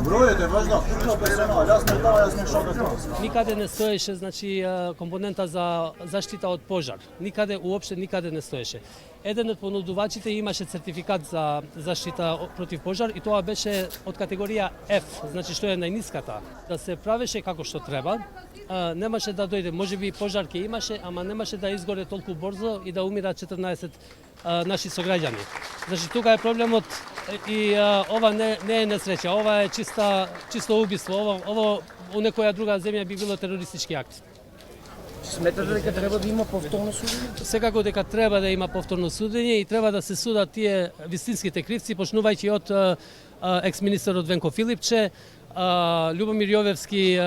Бројете важно, што персонал, јас не дава, јас не што да знам. Никаде не стоеше компонента за заштита од пожар. Никаде, уопште никаде не стоеше. Еден од понудувачите имаше сертификат за заштита против пожар и тоа беше од категорија F, значи што е најниската. Да се правеше како што треба, немаше да дојде, можеби пожар ќе имаше, ама немаше да изгоре толку брзо и да умира 14 наши сограѓани. Значи тука е проблемот и ова не е несреќа, ова е чисто убиство, ова у некоја друга земја би било терористички акт. Сметате дека треба да има повторно судење? Секако дека треба да има повторно судење и треба да се судат тие вистинските кривци, почнувајќи од екс-министерот Венко Филипче, Љубомир Јовевски,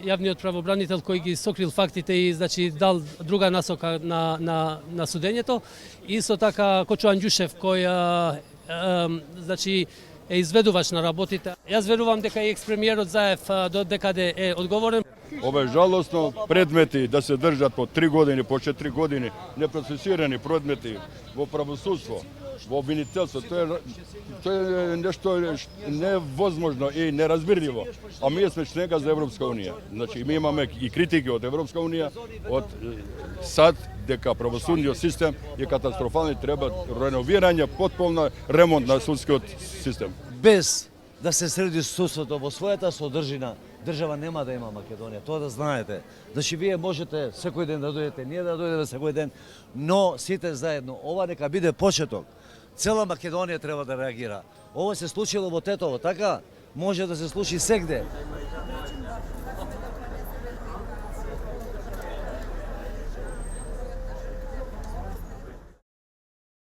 јавниот правобранител кој ги сокрил фактите и значи дал друга насока на судењето, и исто така Кочо Анѓушев кој значи е изведувач на работите. Јас верувам дека и екс-премиерот Заев до декаде е одговорен. Ова е жалосно, предмети да се држат по 3 години, по 4 години, непроцесирани предмети во правосудство, во обвинителство, тоа е нешто невозможно и неразбирливо. А ние сме членка за Европска унија. Значи, ми имаме и критики од Европска унија, од САД, дека правосудниот систем е катастрофален и треба реновирање, потполна ремонт на судскиот систем. Без да се среди судството во својата содржина, држава нема да има Македонија, тоа да знаете. Значи вие можете секој ден да дојдете, ние да дојдеме секој ден, но сите заедно, ова нека биде почеток. Цела Македонија треба да реагира. Ова се случило во Тетово, така? Може да се случи сегде.